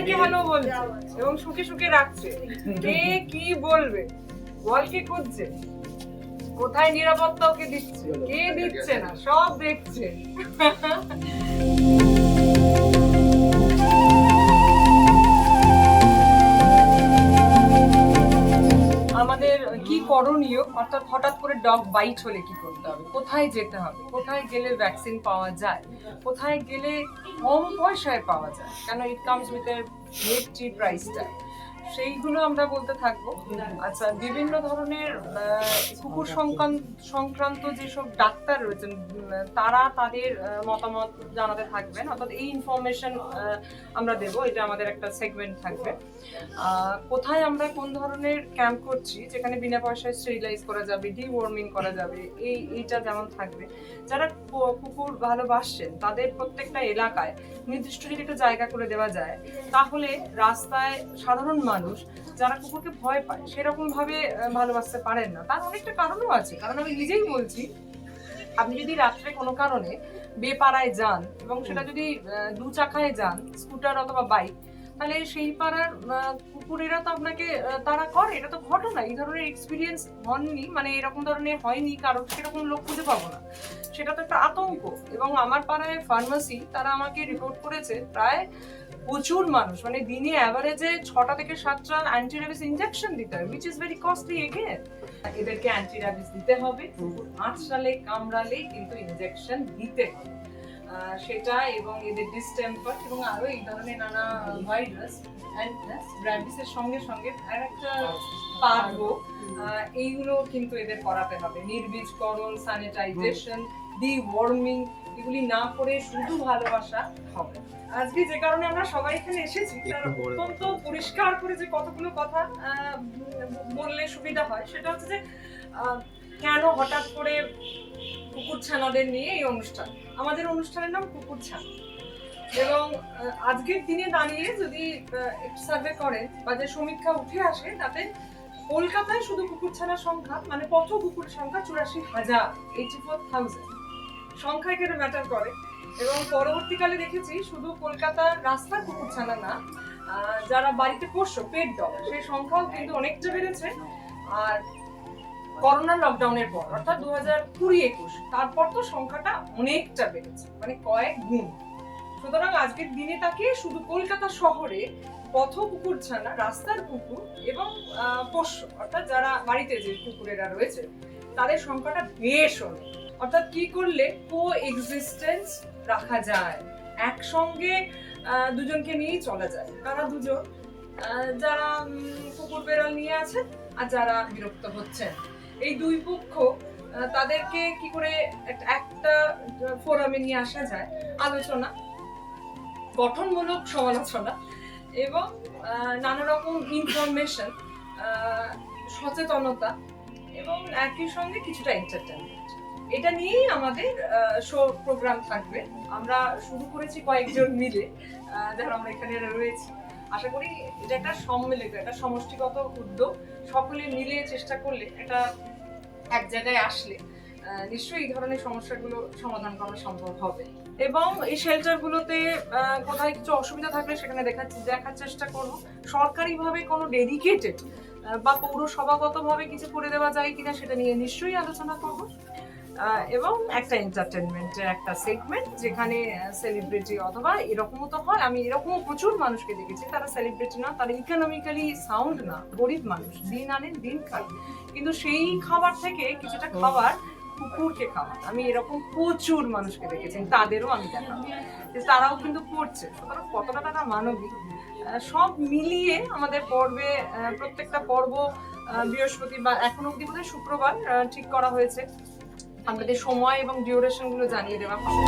সবাইকে হ্যালো বলছে এবং সুখে সুখে রাখছে। কে কি বলবে, বলকে খুঁজছে, কোথায় নিরাপত্তা ওকে দিচ্ছে, কে দিচ্ছে না, সব দেখছে। আমাদের কি করণীয়, অর্থাৎ হঠাৎ করে ডগ বাইট হলে কি করতে হবে, কোথায় যেতে হবে, কোথায় গেলে ভ্যাকসিন পাওয়া যায়, কোথায় গেলে কম পয়সায় পাওয়া যায়, কেন it comes with a hefty price tag, সেইগুলো আমরা বলতে থাকবো। আচ্ছা, বিভিন্ন ধরনের কুকুর সংক্রান্ত যেসব ডাক্তার রয়েছেন তারা তাদের মতামত জানাতে থাকবেন, অর্থাৎ এই ইনফরমেশন আমরা দেবো, এটা আমাদের একটা সেগমেন্ট থাকবে। কোথায় আমরা কোন ধরনের ক্যাম্প করছি যেখানে বিনা পয়সায় স্টেরিলাইজ করা যাবে, ডিওয়ার্মিং করা যাবে, এইটা যেমন থাকবে। যারা কুকুর ভালোবাসছেন তাদের প্রত্যেকটা এলাকায় নির্দিষ্ট যদি একটা জায়গা করে দেওয়া যায়, তাহলে রাস্তায় সাধারণ মানুষ যারা কুকুরকে ভয় পায় সেরকম ভাবে ভালোবাসতে পারেন না। তার অনেকটা কারণও আছে, কারণ আমি নিজেই বলছি, আপনি যদি রাত্রে কোনো কারণে বেপাড়ায় যান এবং সেটা যদি দু চাকায় যান, স্কুটার অথবা বাইক, তাহলে সেই পাড়ার কুকুরেরা তো আপনাকে তারা করে, এটা তো ঘটনা। এই ধরনের এক্সপিরিয়েন্স হননি, মানে এরকম ধরনের হয়নি, কারণ সেরকম লোক খুঁজে পাবো না, সেটা তো একটা আতঙ্ক। এবং আমার পাড়ায় ফার্মাসি, তারা আমাকে রিপোর্ট করেছে প্রায় প্রচুর মানুষ, মানে দিনে অ্যাভারেজে 6টা থেকে 7টা অ্যান্টি র্যাবিস ইনজেকশন দিতে হয়, which is very costly again. এদেরকে অ্যান্টি র্যাবিস দিতে হবে, আঁচড়ালে কামড়ালে কিন্তু ইনজেকশন দিতে হবে সেটা, এবং এদের ডিসটেম্পার এবং আরো এই ধরনের নানা ভাইরাস র্যাবিসের সঙ্গে সঙ্গে আরেকটা পারবো, এইগুলো কিন্তু এদের করাতে হবে। নির্বীজকরণ, স্যানিটাইজেশন, ডিওয়ার্মিং, এগুলি না করে শুধু ভালোবাসা হবে। আজকে যে কারণে আমরা সবাই এখানে এসেছি, তার অত্যন্ত পরিষ্কার করে যে কতগুলো কথা বললে সুবিধা হয়, সেটা হচ্ছে যে কেন হঠাৎ করে কুকুর ছানাদের নিয়ে এই অনুষ্ঠান। আমাদের অনুষ্ঠানের নাম কুকুর ছানা, এবং আজকের দিনে দাঁড়িয়ে যদি একটু সার্ভে করেন বা যে সমীক্ষা উঠে আসে, তাতে কলকাতায় শুধু কুকুর ছানার সংখ্যা, মানে পথ কুকুরের সংখ্যা 84,000, 84,000 সংখ্যা এখানে ম্যাটার করে। এবং পরবর্তীকালে দেখেছি শুধু কলকাতার রাস্তার কুকুর ছানা না, যারা বাড়িতে পোষ্য পেট ডগ, সেই সংখ্যাও কিন্তু অনেকটা বেড়েছে। আর করোনা লকডাউনের পর, অর্থাৎ 2020-21, তারপর তো সংখ্যাটা অনেকটা বেড়েছে, মানে কয়েক গুণ। সুতরাং আজকের দিনে তাকে শুধু কলকাতা শহরে পথ কুকুর ছানা, রাস্তার কুকুর এবং পোষ্য, অর্থাৎ যারা বাড়িতে যে কুকুরেরা রয়েছে, তাদের সংখ্যাটা বেশ অনেক। অর্থাৎ কি করলে কো এক্সিস্টেন্স রাখা যায়, একসঙ্গে দুজনকে নিয়েই চলা যায়। কারা দুজন? যারা কুকুর বেড়াল নিয়ে আছেন আর যারা বিরক্ত হচ্ছেন, এই দুই পক্ষ তাদেরকে কি করে একটা ফোরামে নিয়ে আসা যায়, আলোচনা, গঠনমূলক সমালোচনা এবং নানা রকম ইনফরমেশন, সচেতনতা এবং একই সঙ্গে কিছুটা এন্টারটেনমেন্ট, এটা নিয়েই আমাদের শো প্রোগ্রাম থাকবে। আমরা শুরু করেছি কয়েকজন মিলে, যারা আমরা এখানে রয়েছি। আশা করি এটা একটা সম্মিলিত, একটা সমষ্টিগত উদ্যোগ, সকলে মিলে চেষ্টা করলে, এটা এক জায়গায় আসলে নিশ্চয়ই এই ধরনের সমস্যাগুলো সমাধান করা সম্ভব হবে। এবং এই শেল্টারগুলোতে কোথায় কিছু অসুবিধা থাকলে সেখানে দেখার চেষ্টা করবো। সরকারিভাবে কোনো ডেডিকেটেড বা পৌরসভাগতভাবে কিছু করে দেওয়া যায় কিনা সেটা নিয়ে নিশ্চয়ই আলোচনা করবো। এবং একটা এন্টারটেনমেন্টের একটা সেগমেন্ট, যেখানে সেলিব্রিটি, অথবা এরকমও তো হয়, আমি এরকমও প্রচুর মানুষকে দেখেছি, তারা সেলিব্রিটি না, তারা ইকোনমিক্যালি সাউন্ড না, গরিব মানুষ, দিন আনেন দিন খান, কিন্তু সেই খাবার থেকে কিছুটা খাবার কুকুরকে খাওয়া, আমি এরকম প্রচুর মানুষকে দেখেছি, তাদেরও আমি দেখাবো, তারাও কিন্তু করছে। সুতরাং কতটা তারা মানবিক, সব মিলিয়ে আমাদের পর্বে, প্রত্যেকটা পর্ব বৃহস্পতিবার, এখন অব্দি বোধহয় শুক্রবার ঠিক করা হয়েছে। আমাদের সময় এবং ডিউরেশন গুলো জানিয়ে দেওয়া হবে।